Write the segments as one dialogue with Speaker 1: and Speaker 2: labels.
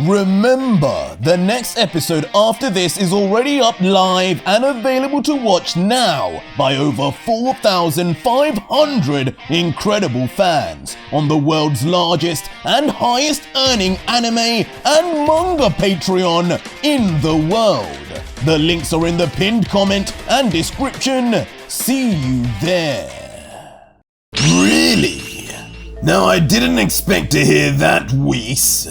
Speaker 1: Remember, the next episode after this is already up live and available to watch now by over 4,500 incredible fans on the world's largest and highest earning anime and manga Patreon in the world. The links are in the pinned comment and description. See you there.
Speaker 2: Really? Now I didn't expect to hear that, Whis.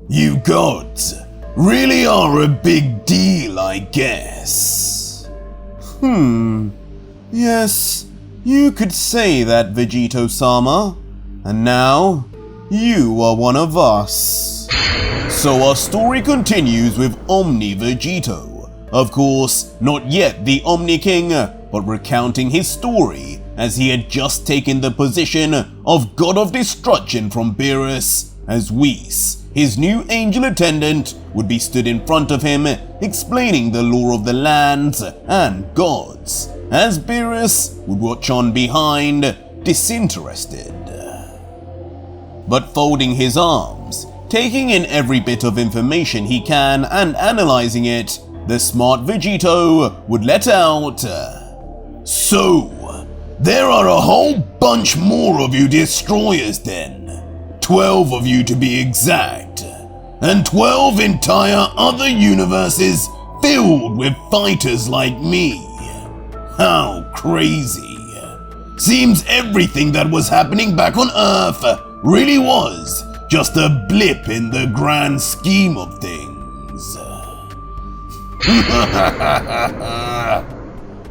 Speaker 2: You gods really are a big deal, I guess.
Speaker 1: Yes, you could say that, Vegito-sama. And now, you are one of us. So our story continues with Omni Vegito. Of course, not yet the Omni King, but recounting his story as he had just taken the position of God of Destruction from Beerus, as Whis, his new angel attendant, would be stood in front of him explaining the lore of the lands and gods, as Beerus would watch on behind, disinterested. But folding his arms, taking in every bit of information he can and analyzing it, the smart Vegito would let out,
Speaker 2: "So, there are a whole bunch more of you destroyers then. 12 of you to be exact. And 12 entire other universes filled with fighters like me. How crazy. Seems everything that was happening back on Earth really was just a blip in the grand scheme of things."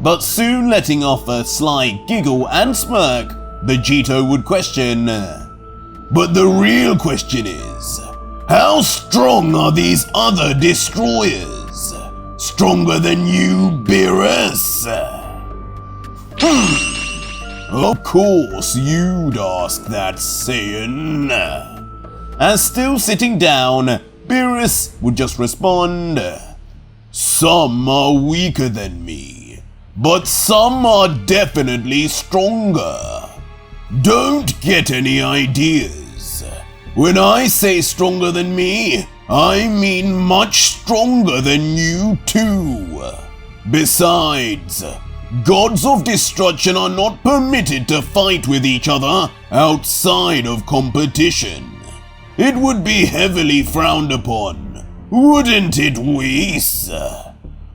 Speaker 1: But soon letting off a sly giggle and smirk, Vegito would question,
Speaker 2: "But the real question is, how strong are these other destroyers? Stronger than you, Beerus?"
Speaker 1: Of course you'd ask that, Saiyan. As still sitting down, Beerus would just respond,
Speaker 2: "Some are weaker than me, but some are definitely stronger. Don't get any ideas. When I say stronger than me, I mean much stronger than you too. Besides, gods of destruction are not permitted to fight with each other outside of competition. It would be heavily frowned upon, wouldn't it, Whis?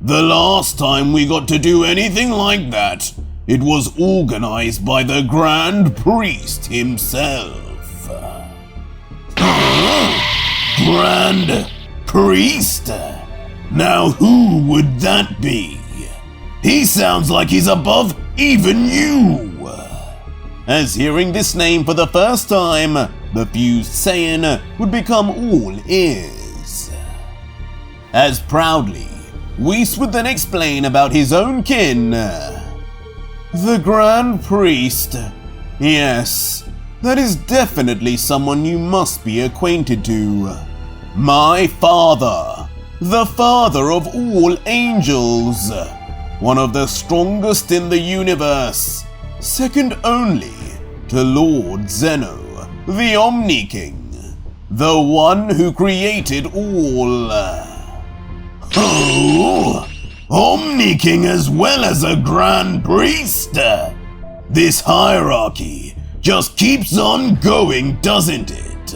Speaker 2: The last time we got to do anything like that, it was organized by the Grand Priest himself." Grand Priest? Now who would that be? He sounds like he's above even you.
Speaker 1: As hearing this name for the first time, the fused Saiyan would become all ears. As proudly, Whis would then explain about his own kin. "The Grand Priest. Yes, that is definitely someone you must be acquainted to. My father, the father of all angels. One of the strongest in the universe, second only to Lord Zeno, the Omni King, the one who created all."
Speaker 2: "Oh, Omni King as well as a Grand Priest? This hierarchy just keeps on going, doesn't it?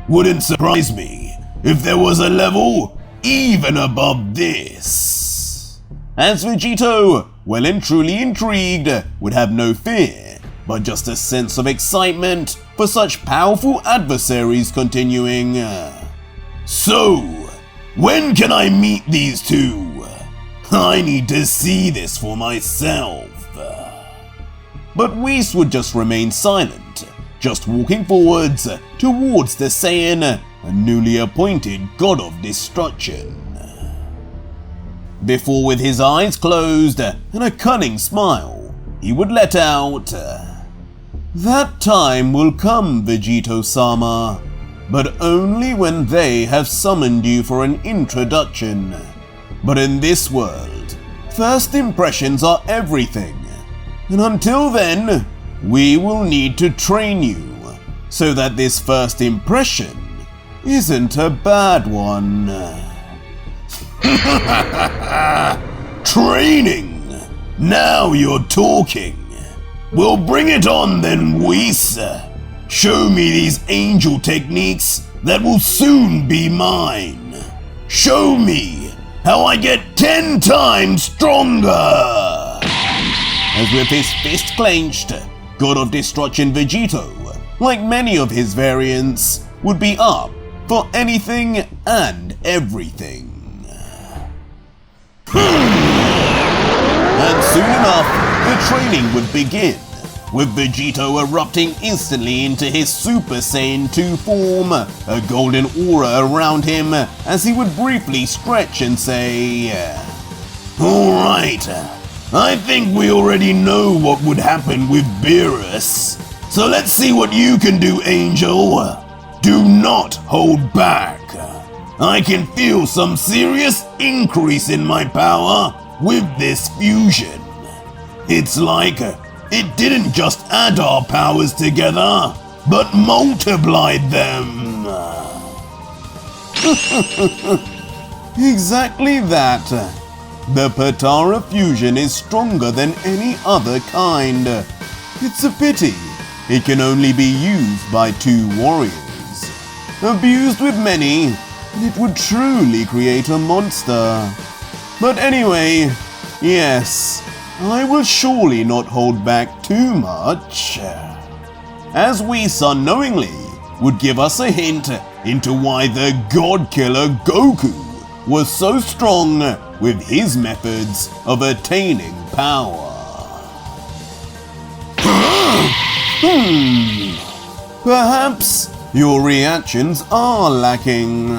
Speaker 2: Wouldn't surprise me if there was a level even above this."
Speaker 1: As Vegito, well and truly intrigued, would have no fear, but just a sense of excitement for such powerful adversaries, continuing,
Speaker 2: "So, when can I meet these two? I need to see this for myself."
Speaker 1: But Whis would just remain silent, just walking forwards towards the Saiyan, a newly appointed God of Destruction. Before, with his eyes closed and a cunning smile, he would let out, "That time will come, Vegito-sama, but only when they have summoned you for an introduction. But in this world, first impressions are everything, and until then, we will need to train you, so that this first impression isn't a bad one.
Speaker 2: Training! Now you're talking. Well, bring it on then, Whis. Show me these angel techniques that will soon be mine. Show me how I get 10 times stronger!
Speaker 1: As with his fist clenched, God of Destruction Vegito, like many of his variants, would be up for anything and everything. And soon enough, the training would begin, with Vegito erupting instantly into his Super Saiyan 2 form, a golden aura around him as he would briefly stretch and say,
Speaker 2: Alright, I think we already know what would happen with Beerus. So let's see what you can do, Angel. Do not hold back. I can feel some serious increase in my power with this fusion. It's like it didn't just add our powers together, but multiplied them.
Speaker 1: exactly that. The Patara fusion is stronger than any other kind. It's a pity it can only be used by 2 warriors. Abused with many, it would truly create a monster. But anyway, yes, I will surely not hold back too much. As Whis unknowingly would give us a hint into why the God Killer Goku was so strong with his methods of attaining power. Perhaps your reactions are lacking.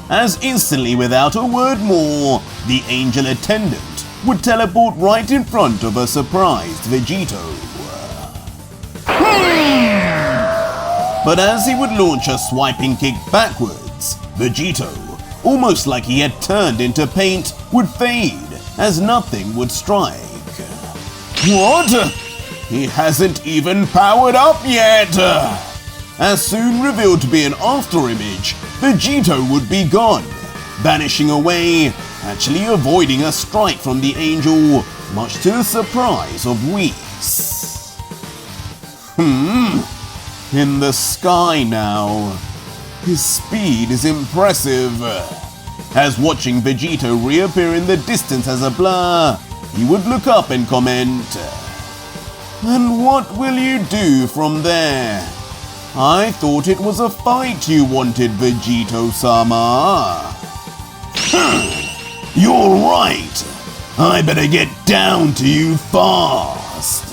Speaker 1: As instantly, without a word more, the angel attendant would teleport right in front of a surprised Vegito. But as he would launch a swiping kick backwards, Vegito, almost like he had turned into paint, would fade as nothing would strike. What? He hasn't even powered up yet! As soon revealed to be an afterimage, Vegito would be gone, vanishing away, actually avoiding a strike from the angel, much to the surprise of Whis. In the sky now. His speed is impressive. As watching Vegito reappear in the distance as a blur, he would look up and comment, "And what will you do from there? I thought it was a fight you wanted, Vegito-sama."
Speaker 2: You're right. I better get down to you fast.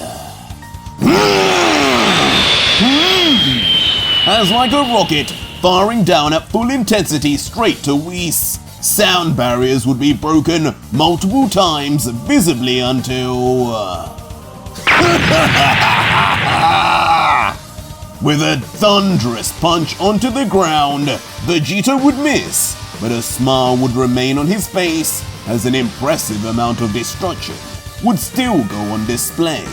Speaker 1: As like a rocket, firing down at full intensity straight to Whis, sound barriers would be broken multiple times, visibly until... With a thunderous punch onto the ground, Vegito would miss, but a smile would remain on his face as an impressive amount of destruction would still go on display.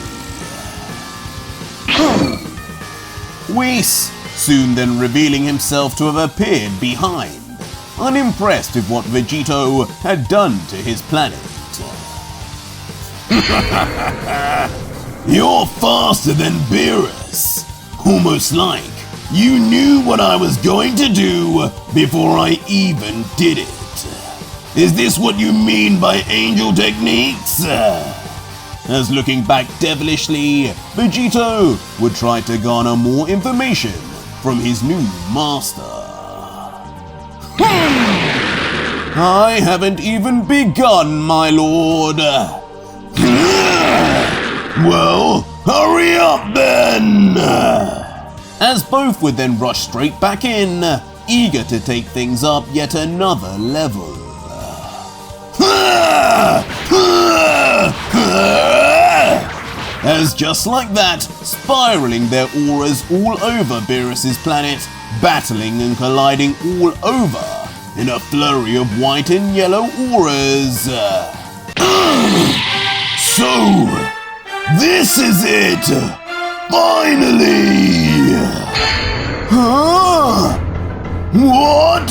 Speaker 1: Whis soon then revealing himself to have appeared behind, unimpressed with what Vegito had done to his planet.
Speaker 2: You're faster than Beerus. Almost like you knew what I was going to do before I even did it. Is this what you mean by angel techniques?
Speaker 1: As looking back devilishly, Vegito would try to garner more information from his new master. I haven't even begun, my lord.
Speaker 2: Well, hurry up then!
Speaker 1: As both would then rush straight back in, eager to take things up yet another level. As just like that, spiraling their auras all over Beerus's planet, battling and colliding all over in a flurry of white and yellow auras.
Speaker 2: So, this is it! Finally! What?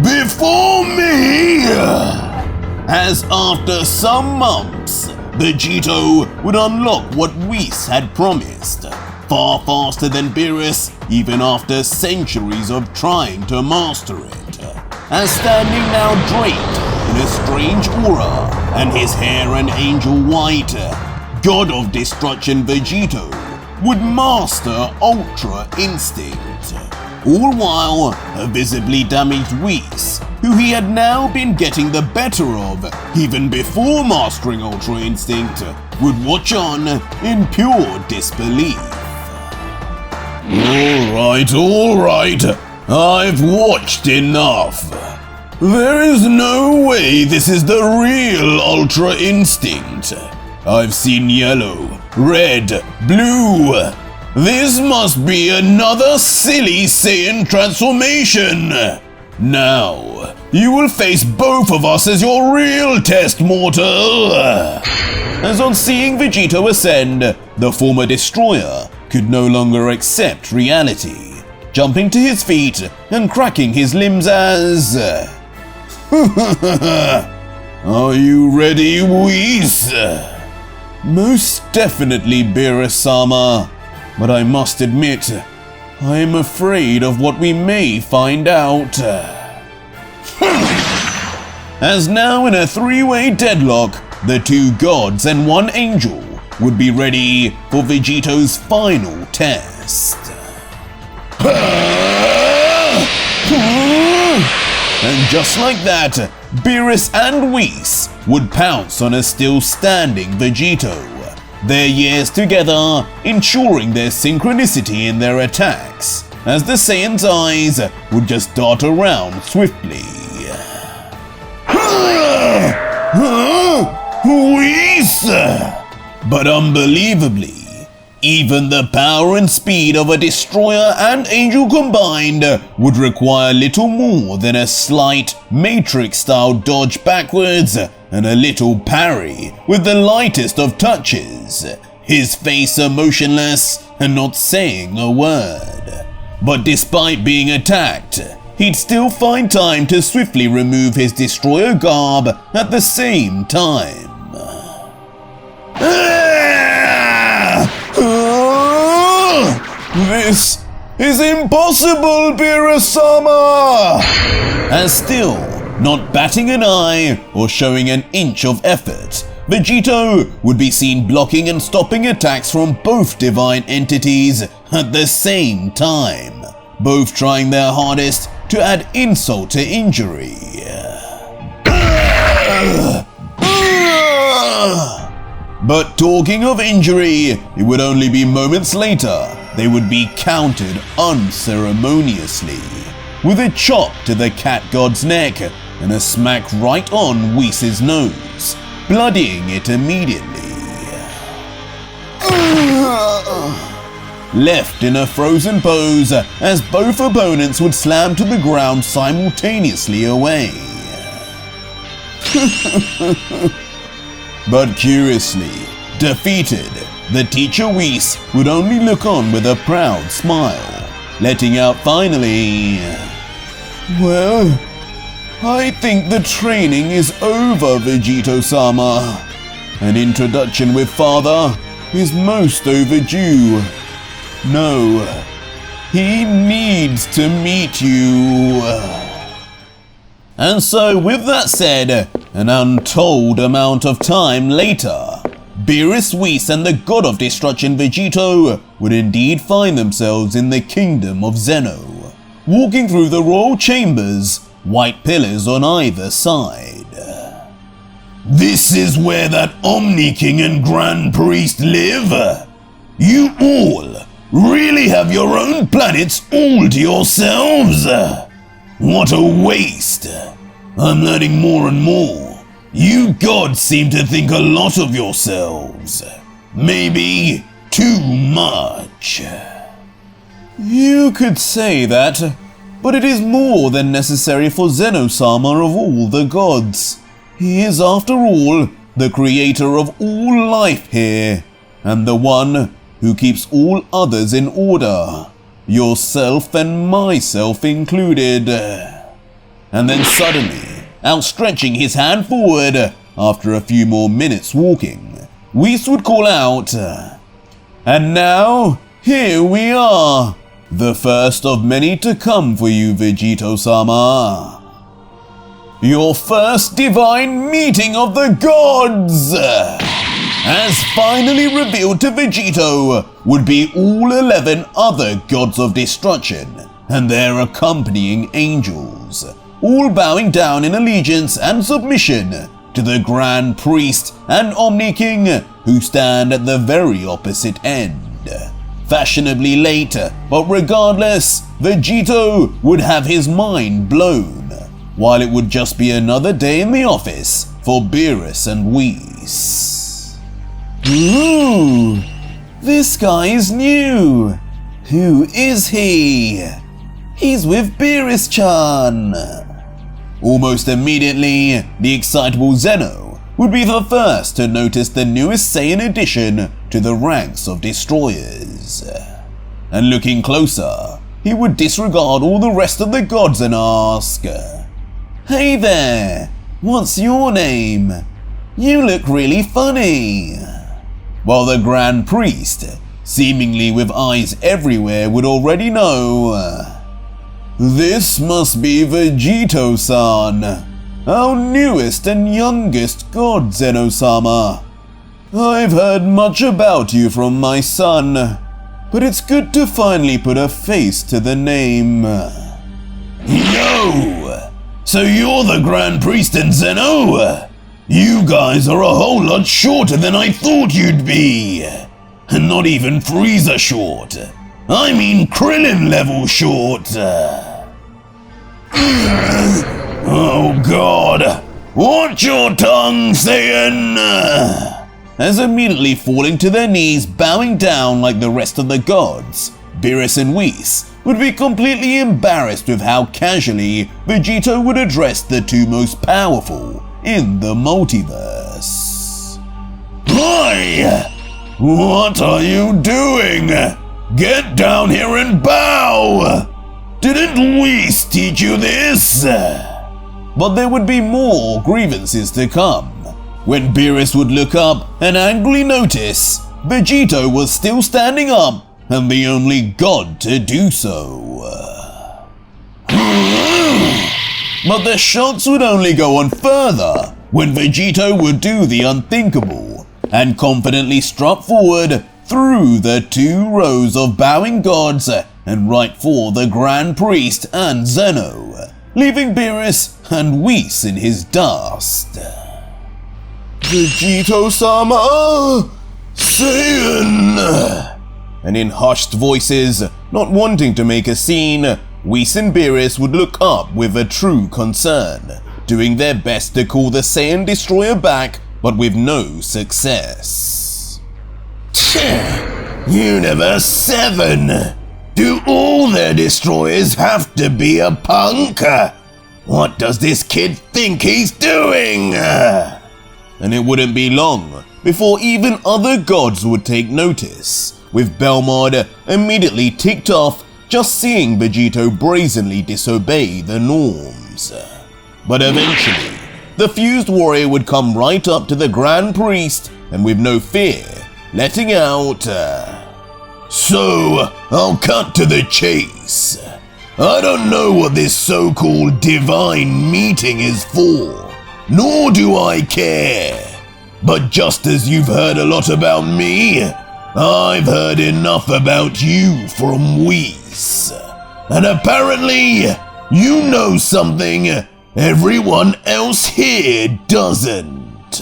Speaker 2: Before me?
Speaker 1: As after some months, Vegito would unlock what Whis had promised, far faster than Beerus, even after centuries of trying to master it. As standing now draped in a strange aura, and his hair an angel white, God of Destruction Vegito would master Ultra Instinct, all while a visibly damaged Whis, who he had now been getting the better of even before mastering Ultra Instinct, would watch on in pure disbelief.
Speaker 2: All right, I've watched enough. There is no way this is the real Ultra Instinct. I've seen yellow, red, blue. This must be another silly Saiyan transformation. Now, you will face both of us as your real test, mortal.
Speaker 1: As on seeing Vegito ascend, the former destroyer could no longer accept reality, jumping to his feet and cracking his limbs as...
Speaker 2: Are you ready, Whis?
Speaker 1: Most definitely, Beerus-sama, but I must admit, I am afraid of what we may find out. As now in a three-way deadlock, the two gods and one angel would be ready for Vegito's final test. And just like that, Beerus and Whis would pounce on a still-standing Vegito, their years together ensuring their synchronicity in their attacks, as the Saiyan's eyes would just dart around swiftly.
Speaker 2: Whis!
Speaker 1: But unbelievably, even the power and speed of a destroyer and angel combined would require little more than a slight Matrix-style dodge backwards and a little parry with the lightest of touches, his face emotionless and not saying a word. But despite being attacked, he'd still find time to swiftly remove his destroyer garb at the same time.
Speaker 2: This is impossible, Beerus-sama!
Speaker 1: As still, not batting an eye or showing an inch of effort, Vegito would be seen blocking and stopping attacks from both divine entities at the same time, both trying their hardest to add insult to injury. But talking of injury, it would only be moments later they would be countered unceremoniously, with a chop to the cat god's neck and a smack right on Whis' nose, bloodying it immediately. Left in a frozen pose as both opponents would slam to the ground simultaneously away. But curiously, defeated, the teacher Whis would only look on with a proud smile, letting out finally, "Well, I think the training is over, Vegito-sama. An introduction with Father is most overdue. No, he needs to meet you." And so, with that said, an untold amount of time later, Beerus, Whis and the God of Destruction Vegito would indeed find themselves in the kingdom of Zeno, walking through the royal chambers, white pillars on either side.
Speaker 2: This is where that Omni King and Grand Priest live? You all really have your own planets all to yourselves? What a waste! I'm learning more and more. You gods seem to think a lot of yourselves. Maybe too much.
Speaker 1: You could say that, but it is more than necessary for Zeno-sama of all the gods. He is, after all, the creator of all life here, and the one who keeps all others in order. yourself and myself included. And then suddenly, outstretching his hand forward, after a few more minutes walking, Whis would call out, "And now, here we are, the first of many to come for you, Vegito-sama. Your first divine meeting of the gods!" As finally revealed to Vegito would be all 11 other gods of destruction and their accompanying angels, all bowing down in allegiance and submission to the Grand Priest and Omni King, who stand at the very opposite end. Fashionably late, but regardless, Vegito would have his mind blown, while it would just be another day in the office for Beerus and Whis. Ooh, this guy is new. Who is he? He's with Beerus-chan. Almost immediately, the excitable Zeno would be the first to notice the newest Saiyan addition to the ranks of destroyers. And looking closer, he would disregard all the rest of the gods and ask, "Hey there, what's your name? You look really funny." While the Grand Priest, seemingly with eyes everywhere, would already know, "This must be Vegito-san, our newest and youngest god, Zeno-sama. I've heard much about you from my son, but it's good to finally put a face to the name."
Speaker 2: Yo! So you're the Grand Priest and Zeno? You guys are a whole lot shorter than I thought you'd be. And not even Frieza short. I mean Krillin level short. Oh god. Watch your tongue, Saiyan!
Speaker 1: As immediately falling to their knees, bowing down like the rest of the gods, Beerus and Whis would be completely embarrassed with how casually Vegito would address the two most powerful in the multiverse.
Speaker 2: Hi! What are you doing? Get down here and bow! Didn't Whis teach you this?
Speaker 1: But there would be more grievances to come, when Beerus would look up and angrily notice Vegito was still standing up and the only god to do so. But the shots would only go on further when Vegito would do the unthinkable and confidently strut forward through the two rows of bowing gods and right for the Grand Priest and Zeno, leaving Beerus and Whis in his dust.
Speaker 2: Vegito-sama! Saiyan!
Speaker 1: And in hushed voices, not wanting to make a scene, Whis and Beerus would look up with a true concern, doing their best to call the Saiyan destroyer back, but with no success.
Speaker 2: Universe 7! Do all their destroyers have to be a punk? What does this kid think he's doing?
Speaker 1: And it wouldn't be long before even other gods would take notice, with Belmod immediately ticked off just seeing Vegito brazenly disobey the norms. But eventually, the fused warrior would come right up to the Grand Priest and with no fear, letting out,
Speaker 2: "So, I'll cut to the chase. I don't know what this so-called divine meeting is for, nor do I care. But just as you've heard a lot about me, I've heard enough about you from Whis. And apparently, you know something everyone else here doesn't."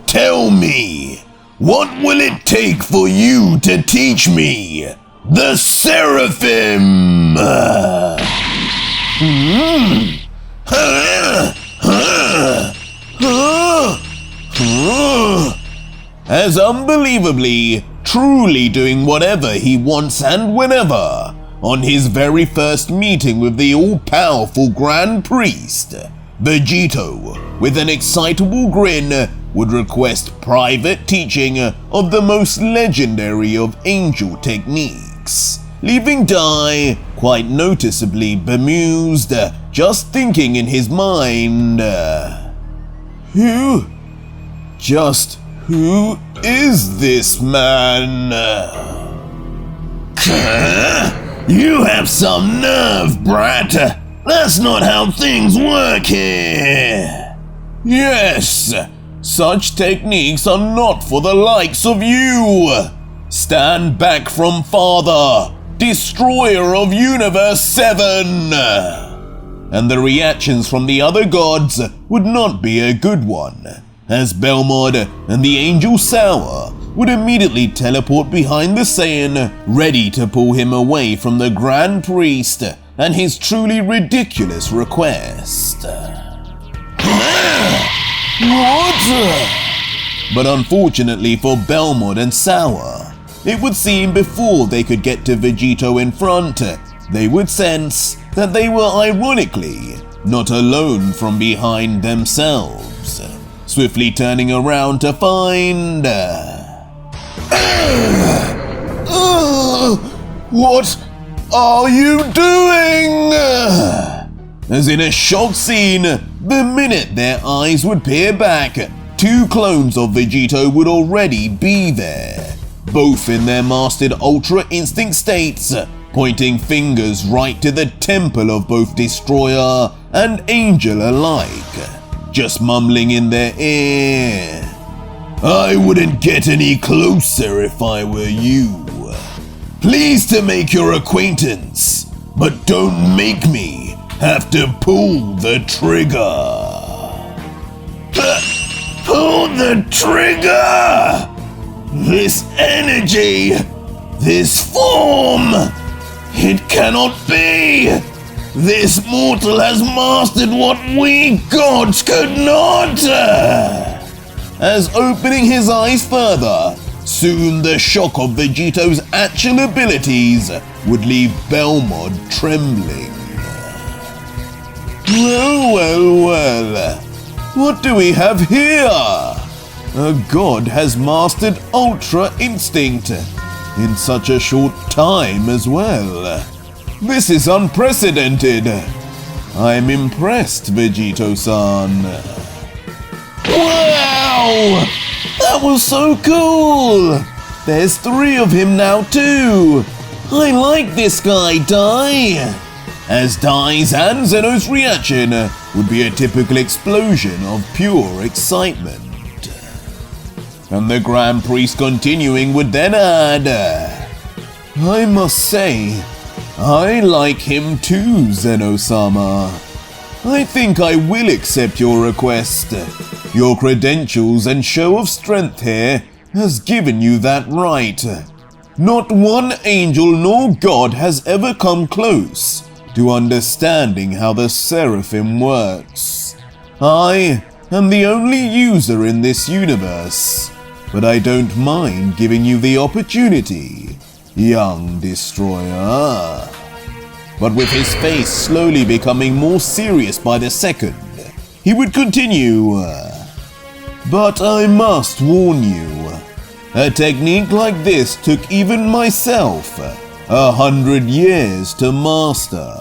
Speaker 2: Tell me, what will it take for you to teach me the Seraphim?
Speaker 1: As unbelievably, truly doing whatever he wants and whenever, on his very first meeting with the all-powerful Grand Priest, Vegito, with an excitable grin, would request private teaching of the most legendary of angel techniques, leaving Dai quite noticeably bemused, just thinking in his mind, who is this man?
Speaker 2: You have some nerve, brat. That's not how things work here.
Speaker 1: Yes, such techniques are not for the likes of you. Stand back from Father, Destroyer of Universe 7. And the reactions from the other gods would not be a good one, as Belmod and the Angel Sour would immediately teleport behind the Saiyan, ready to pull him away from the Grand Priest and his truly ridiculous request.
Speaker 2: What?
Speaker 1: But unfortunately for Belmod and Sour, it would seem before they could get to Vegito in front, they would sense that they were ironically not alone from behind themselves, swiftly turning around to find...
Speaker 2: What are you doing?
Speaker 1: As in a shock scene, the minute their eyes would peer back, two clones of Vegito would already be there, both in their mastered Ultra Instinct states, pointing fingers right to the temple of both Destroyer and Angel alike, just mumbling in their ear.
Speaker 2: I wouldn't get any closer if I were you. Pleased to make your acquaintance, but don't make me have to pull the trigger. Pull the trigger! This energy, this form, it cannot be! This mortal has mastered what we gods could not!
Speaker 1: As opening his eyes further, soon the shock of Vegito's actual abilities would leave Belmod trembling. Well, what do we have here? A god has mastered Ultra Instinct in such a short time as well. This is unprecedented. I'm impressed, Vegito-san. Wow! That was so cool! There's 3 of him now too! I like this guy, Dai! As Dai's and Zeno's reaction would be a typical explosion of pure excitement. And the Grand Priest continuing would then add, I must say, I like him too, Zeno-sama. I think I will accept your request. Your credentials and show of strength here has given you that right. Not one angel nor god has ever come close to understanding how the Seraphim works. I am the only user in this universe, but I don't mind giving you the opportunity, young Destroyer. But with his face slowly becoming more serious by the second, he would continue, but I must warn you, a technique like this took even myself 100 years to master.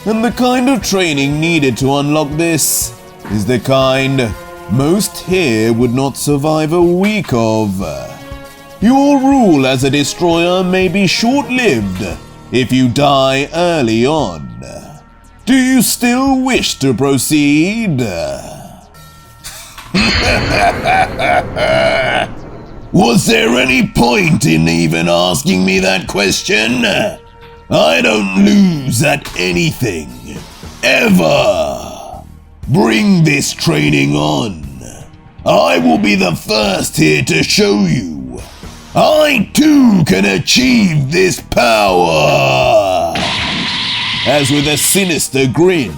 Speaker 1: And the kind of training needed to unlock this is the kind most here would not survive a week of. Your rule as a destroyer may be short-lived if you die early on. Do you still wish to proceed?
Speaker 2: Was there any point in even asking me that question? I don't lose at anything, ever. Bring this training on. I will be the first here to show you. I too can achieve this power.
Speaker 1: As with a sinister grin,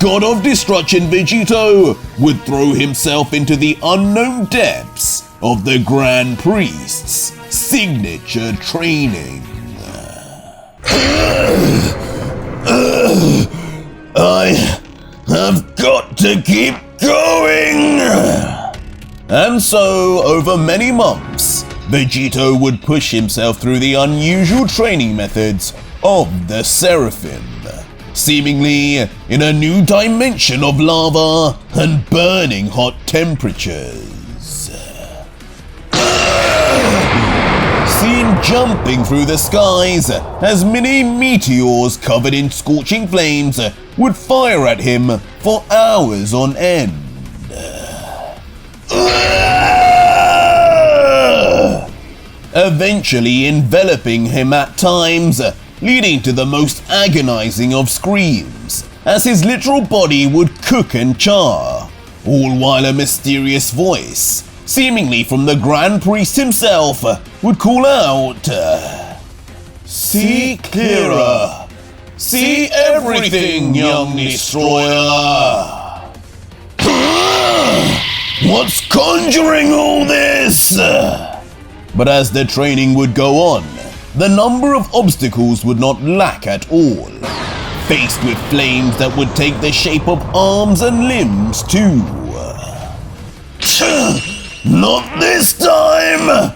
Speaker 1: God of Destruction Vegito would throw himself into the unknown depths of the Grand Priest's signature training.
Speaker 2: I have got to keep going.
Speaker 1: And so, over many months, Vegito would push himself through the unusual training methods of the Seraphim, seemingly in a new dimension of lava and burning hot temperatures. Seen jumping through the skies as mini meteors covered in scorching flames would fire at him for hours on end. Eventually enveloping him at times, leading to the most agonizing of screams as his literal body would cook and char, all while a mysterious voice, seemingly from the Grand Priest himself, would call out, "See clearer, see everything, young destroyer."
Speaker 2: What's conjuring all this?
Speaker 1: But as the training would go on, the number of obstacles would not lack at all, faced with flames that would take the shape of arms and limbs too.
Speaker 2: Not this time!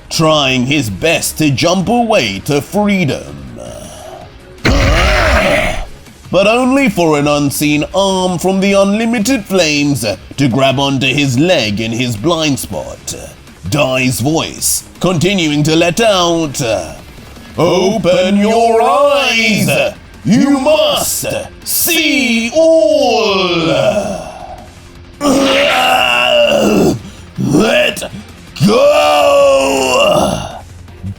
Speaker 1: Trying his best to jump away to freedom. But only for an unseen arm from the unlimited flames to grab onto his leg in his blind spot. Dai's voice continuing to let out, "Open your eyes! You must see all!"
Speaker 2: Let go!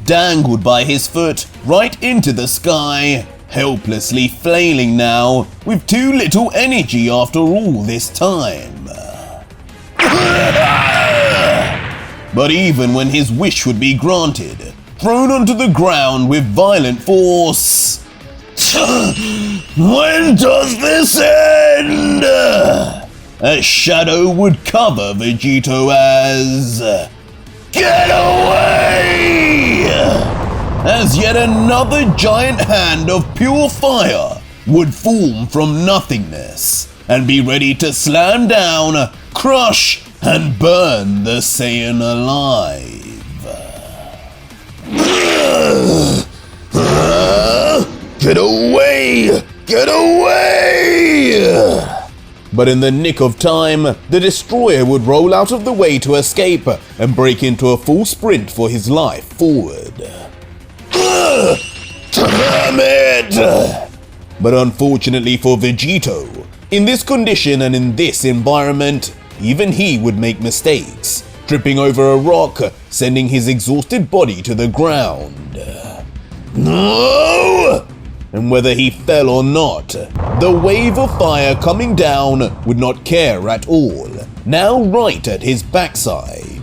Speaker 1: Dangled by his foot right into the sky, helplessly flailing now with too little energy after all this time. But even when his wish would be granted, thrown onto the ground with violent force.
Speaker 2: When does this end?
Speaker 1: A shadow would cover Vegito as...
Speaker 2: Get away!
Speaker 1: As yet another giant hand of pure fire would form from nothingness and be ready to slam down, crush, and burn the Saiyan alive.
Speaker 2: Get away! Get away!
Speaker 1: But in the nick of time, the destroyer would roll out of the way to escape and break into a full sprint for his life forward.
Speaker 2: Damn it!
Speaker 1: But unfortunately for Vegito, in this condition and in this environment, even he would make mistakes, tripping over a rock, sending his exhausted body to the ground.
Speaker 2: No!
Speaker 1: And whether he fell or not, the wave of fire coming down would not care at all, now right at his backside.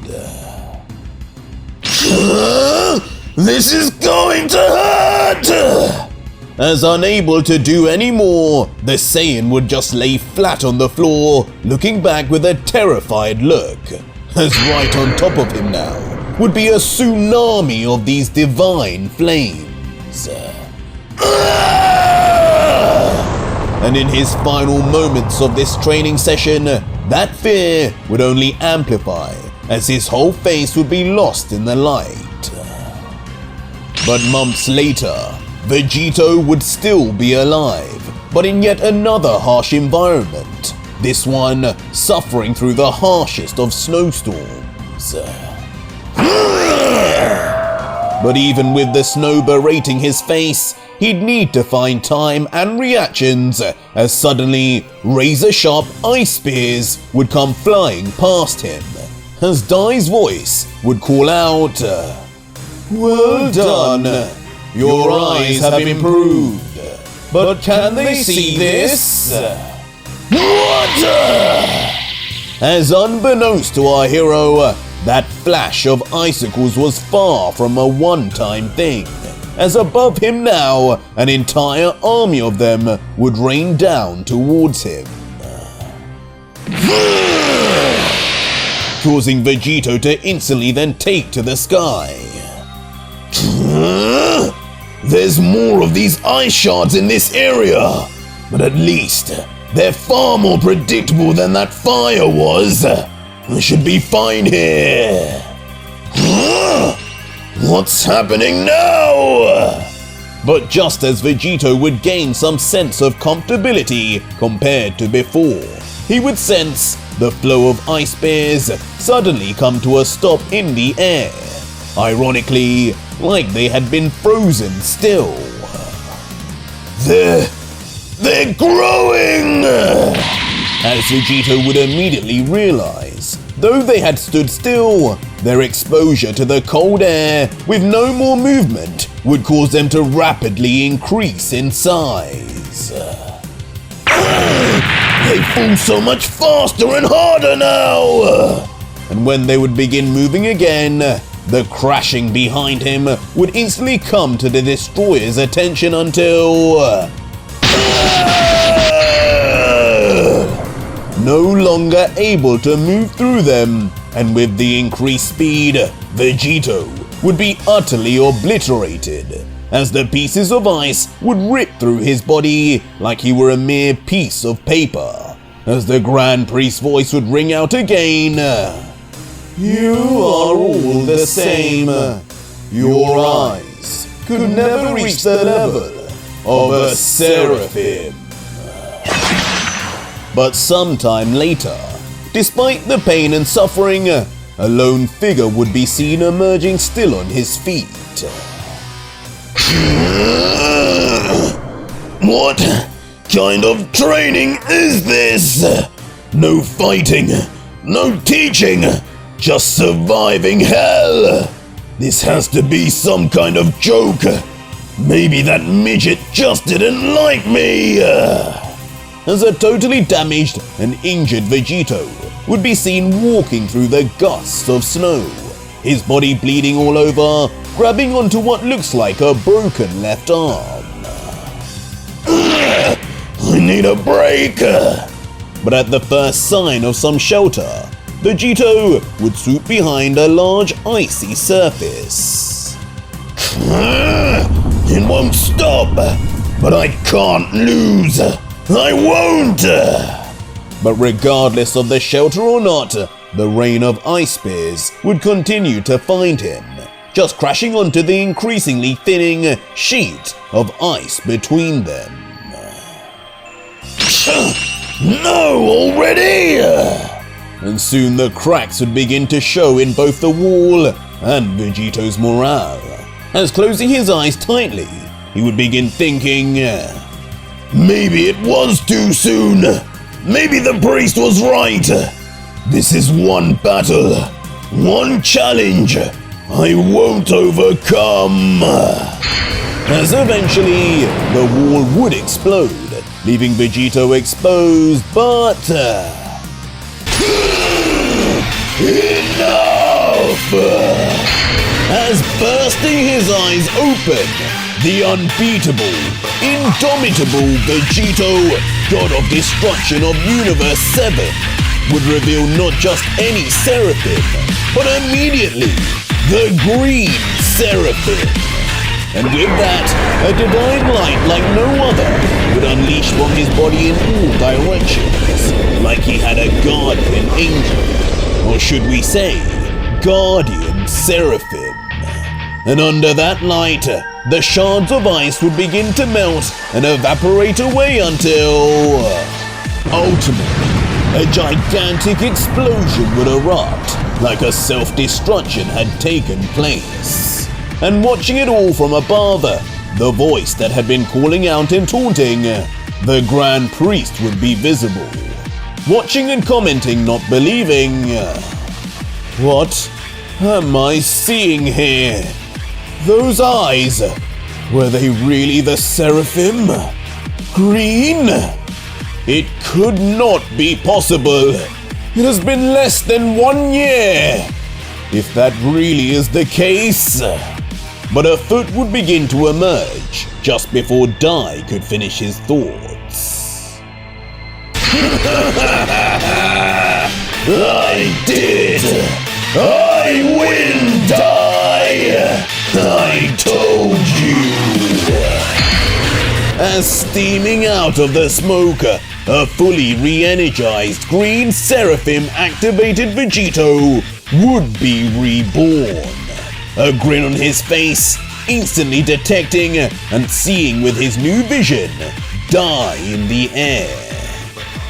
Speaker 2: This is going to hurt!
Speaker 1: As unable to do any more, the Saiyan would just lay flat on the floor, looking back with a terrified look, as right on top of him now would be a tsunami of these divine flames. And in his final moments of this training session, that fear would only amplify as his whole face would be lost in the light. But months later, Vegito would still be alive, but in yet another harsh environment, this one suffering through the harshest of snowstorms. But even with the snow berating his face, he'd need to find time and reactions as suddenly razor-sharp ice spears would come flying past him, as Dai's voice would call out, "Well done, your eyes have improved, but can they see this?"
Speaker 2: What?
Speaker 1: As unbeknownst to our hero, that flash of icicles was far from a one-time thing, as above him now, an entire army of them would rain down towards him, causing Vegito to instantly then take to the sky.
Speaker 2: There's more of these ice shards in this area, but at least They're far more predictable than that fire was. I should be fine here. What's happening now?
Speaker 1: But just as Vegito would gain some sense of comfortability compared to before, he would sense the flow of ice bears suddenly come to a stop in the air, ironically, like they had been frozen still.
Speaker 2: They're growing!
Speaker 1: As Vegito would immediately realize, though they had stood still, their exposure to the cold air with no more movement would cause them to rapidly increase in size.
Speaker 2: They fall so much faster and harder now!
Speaker 1: And when they would begin moving again, the crashing behind him would instantly come to the destroyer's attention until... no longer able to move through them, and with the increased speed, Vegito would be utterly obliterated, as the pieces of ice would rip through his body like he were a mere piece of paper, as the Grand Priest's voice would ring out again. You are all the same. Your eyes could never reach the level of a seraphim. But sometime later, despite the pain and suffering, a lone figure would be seen emerging still on his feet.
Speaker 2: What kind of training is this? No fighting, no teaching, just surviving hell. This has to be some kind of joke. Maybe that midget just didn't like me.
Speaker 1: As a totally damaged and injured Vegito would be seen walking through the gusts of snow, his body bleeding all over, grabbing onto what looks like a broken left arm.
Speaker 2: I need a break.
Speaker 1: But at the first sign of some shelter, Vegito would swoop behind a large icy surface.
Speaker 2: It won't stop, but I can't lose. I won't!
Speaker 1: But regardless of the shelter or not, the rain of ice spears would continue to find him, just crashing onto the increasingly thinning sheet of ice between them.
Speaker 2: No, already!
Speaker 1: And soon the cracks would begin to show in both the wall and Vegito's morale, as closing his eyes tightly, he would begin thinking...
Speaker 2: maybe it was too soon. Maybe the priest was right. This is one battle, one challenge I won't overcome.
Speaker 1: As eventually the wall would explode, leaving Vegito exposed, but...
Speaker 2: Enough!
Speaker 1: As bursting his eyes open, the unbeatable, indomitable Vegito, god of destruction of Universe 7, would reveal not just any seraphim, but immediately the Green Seraphim. And with that, a divine light like no other would unleash from his body in all directions, like he had a guardian angel, or should we say, guardian seraphim. And under that light, the shards of ice would begin to melt and evaporate away until... ultimately, a gigantic explosion would erupt, like a self-destruction had taken place. And watching it all from above, the voice that had been calling out and taunting, the Grand Priest would be visible. Watching and commenting, not believing. What am I seeing here? Those eyes, were they really the seraphim? Green? It could not be possible. It has been less than 1 year. If that really is the case. But a foot would begin to emerge just before Dai could finish his thoughts.
Speaker 2: I did! I win, Dai! I told you!
Speaker 1: As steaming out of the smoke,
Speaker 2: a fully re-energized green seraphim-activated Vegito would be reborn. A grin on his face, instantly detecting and seeing with his new vision, die in the air.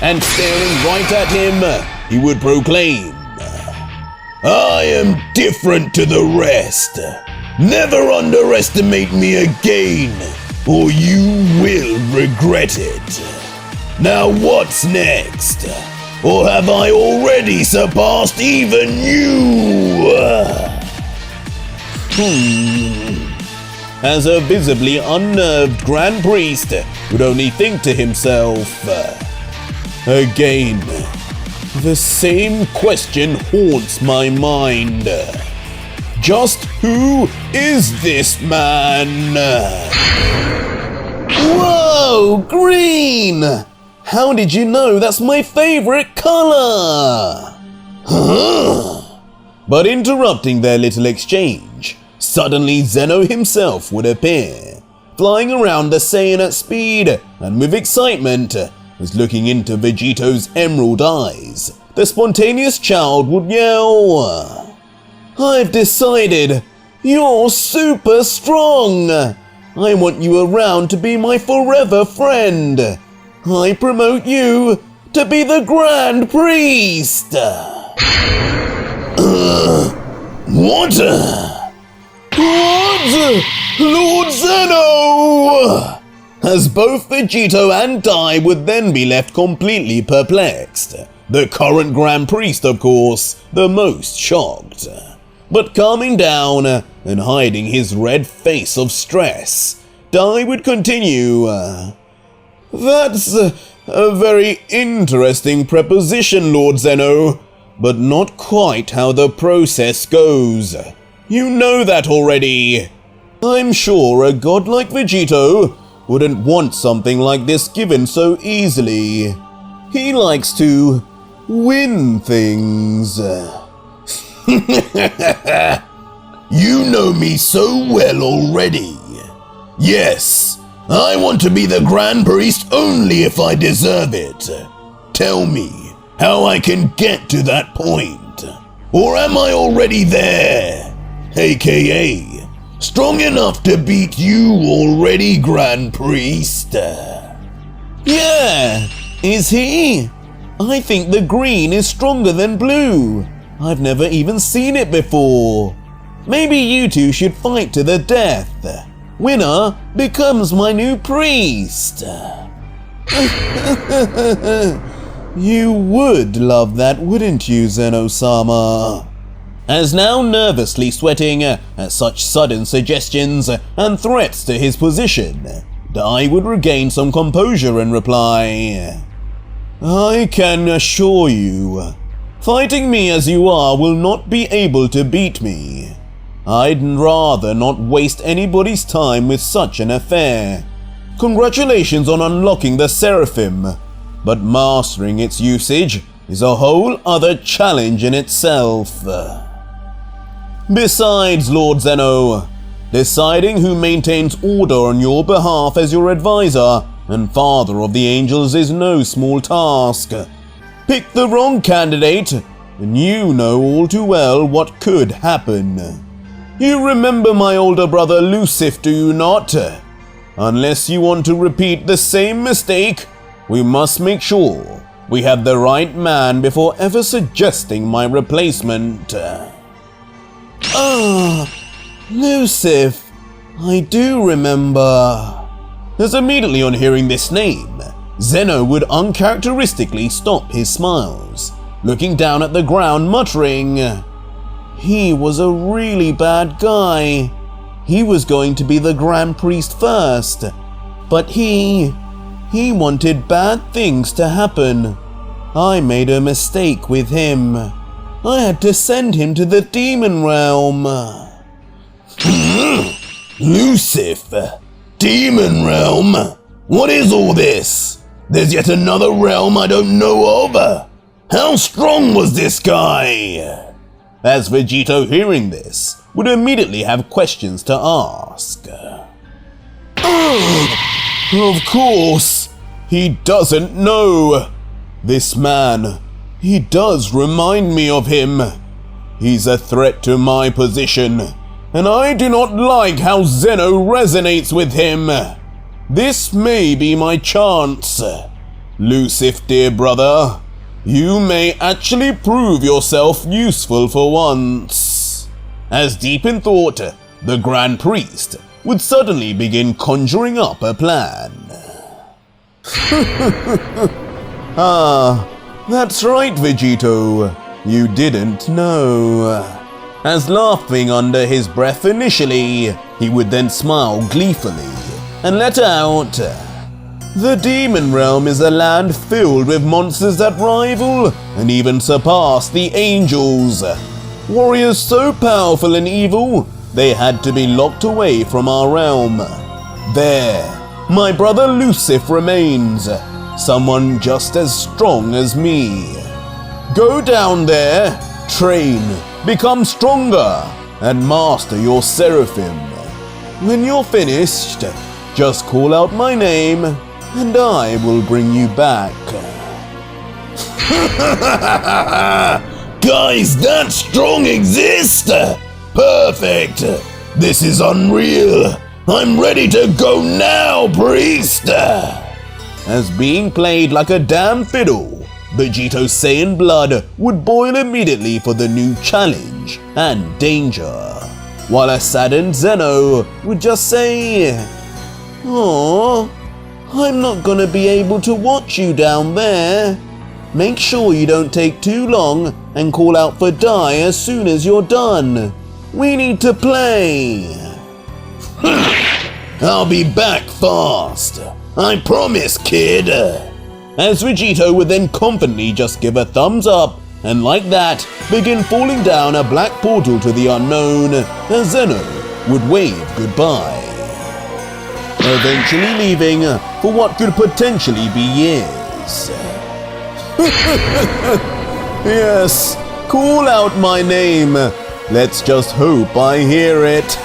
Speaker 2: And staring right at him, he would proclaim, "I am different to the rest. Never underestimate me again, or you will regret it. Now what's next? Or have I already surpassed even you?"
Speaker 1: As a visibly unnerved Grand Priest would only think to himself, again, the same question haunts my mind. Just who is this man? Whoa, green! How did you know that's my favorite color? But interrupting their little exchange, suddenly Zeno himself would appear, flying around the Saiyan at speed, and with excitement, as looking into Vegito's emerald eyes, the spontaneous child would yell, "I've decided! You're super strong! I want you around to be my forever friend! I promote you to be the Grand Priest!"
Speaker 2: What?
Speaker 1: What? Lord Zeno! As both Vegito and Dai would then be left completely perplexed. The current Grand Priest, of course, the most shocked. But calming down and hiding his red face of stress, Dai would continue, "That's a very interesting proposition, Lord Zeno, but not quite how the process goes. You know that already. I'm sure a god like Vegito wouldn't want something like this given so easily. He likes to win things."
Speaker 2: You know me so well already. Yes, I want to be the Grand Priest only if I deserve it. Tell me how I can get to that point. Or am I already there? AKA, strong enough to beat you already, Grand Priest?
Speaker 1: Yeah, is he? I think the green is stronger than blue. I've never even seen it before. Maybe you two should fight to the death. Winner becomes my new priest. You would love that, wouldn't you, Zeno-sama? As now nervously sweating at such sudden suggestions and threats to his position, Dai would regain some composure and reply, "I can assure you, fighting me as you are will not be able to beat me. I'd rather not waste anybody's time with such an affair. Congratulations on unlocking the Seraphim, but mastering its usage is a whole other challenge in itself. Besides, Lord Zeno, deciding who maintains order on your behalf as your advisor and father of the angels is no small task. Pick the wrong candidate, and you know all too well what could happen. You remember my older brother Lucif, do you not? Unless you want to repeat the same mistake, we must make sure we have the right man before ever suggesting my replacement." Lucif, I do remember. As immediately on hearing this name, Zeno would uncharacteristically stop his smiles, looking down at the ground muttering, "He was a really bad guy. He was going to be the Grand Priest first, but he wanted bad things to happen. I made a mistake with him. I had to send him to the demon realm."
Speaker 2: Lucif? Demon realm? What is all this? There's yet another realm I don't know of. How strong was this guy?
Speaker 1: As Vegito, hearing this, would immediately have questions to ask. Of course, He doesn't know. This man, he does remind me of him. He's a threat to my position, and I do not like how Zeno resonates with him. This may be my chance. Lucif, dear brother, you may actually prove yourself useful for once. As deep in thought, the Grand Priest would suddenly begin conjuring up a plan. Ah, that's right, Vegito. You didn't know. As laughing under his breath initially, he would then smile gleefully and let out, "The demon realm is a land filled with monsters that rival and even surpass the angels. Warriors so powerful and evil, they had to be locked away from our realm. There, my brother Lucif remains, someone just as strong as me. Go down there, train, become stronger, and master your seraphim. When you're finished, just call out my name, and I will bring you back."
Speaker 2: Guys, that strong exists? Perfect! This is unreal! I'm ready to go now, priest!
Speaker 1: As being played like a damn fiddle, Vegito's Saiyan blood would boil immediately for the new challenge and danger, while a saddened Zeno would just say, "Aww, I'm not gonna be able to watch you down there. Make sure you don't take too long and call out for die as soon as you're done. We need to play."
Speaker 2: I'll be back fast. I promise, kid.
Speaker 1: As Vegito would then confidently just give a thumbs up and like that begin falling down a black portal to the unknown as Zeno would wave goodbye, eventually leaving for what could potentially be years. Yes, call out my name. Let's just hope I hear it.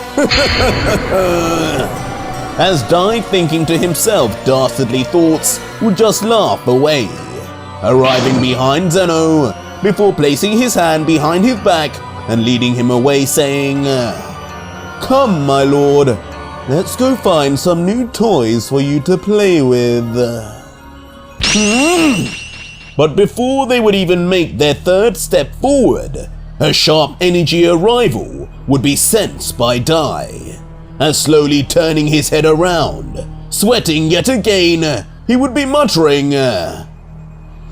Speaker 1: As Dai, thinking to himself dastardly thoughts, would just laugh away, arriving behind Zeno before placing his hand behind his back and leading him away saying, "Come, my lord, let's go find some new toys for you to play with." But before they would even make their third step forward, a sharp energy arrival would be sensed by Dai. As slowly turning his head around, sweating yet again, he would be muttering,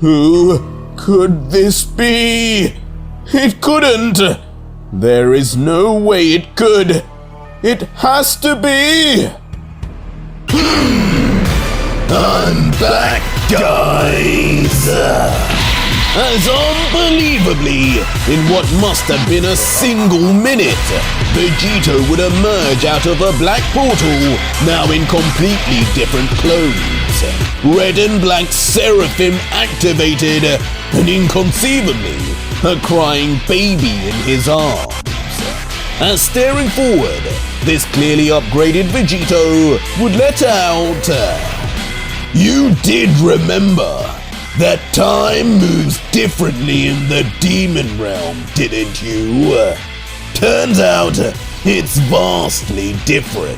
Speaker 1: "Who could this be? It couldn't! There is no way it could! It has to be!"
Speaker 2: I'm back, guys!
Speaker 1: As unbelievably, in what must have been a single minute, Vegito would emerge out of a black portal, now in completely different clothes. Red and black seraphim activated, and inconceivably, a crying baby in his arms. As staring forward, this clearly upgraded Vegito would let out,
Speaker 2: "You did remember that time moves differently in the demon realm, didn't you? Turns out it's vastly different.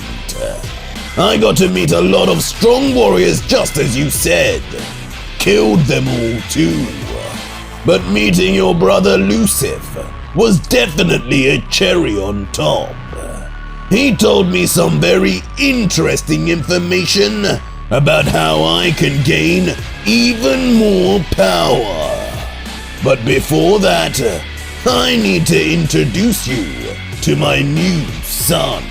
Speaker 2: I got to meet a lot of strong warriors just as you said. Killed them all too. But meeting your brother Lucif was definitely a cherry on top. He told me some very interesting information about how I can gain even more power. But before that, I need to introduce you to my new son.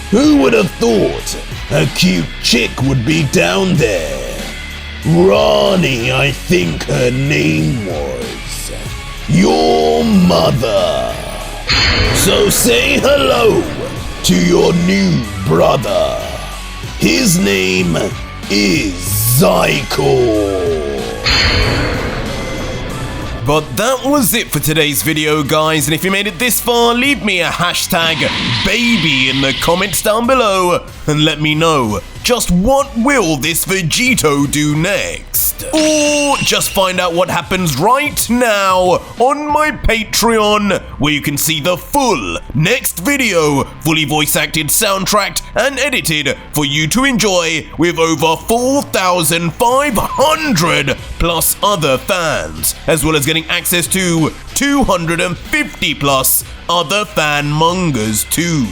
Speaker 2: Who would have thought a cute chick would be down there? Rani, I think her name was. Your mother. So say hello to your new brother. His name is Zyko.
Speaker 1: But that was it for today's video, guys, and if you made it this far, leave me a hashtag baby in the comments down below and let me know just what will this Vegito do next? Or just find out what happens right now on my Patreon, where you can see the full next video, fully voice acted, soundtracked, and edited for you to enjoy with over 4,500 plus other fans, as well as getting access to 250 plus other fan mangas too.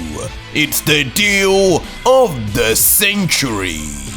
Speaker 1: It's the deal of the century.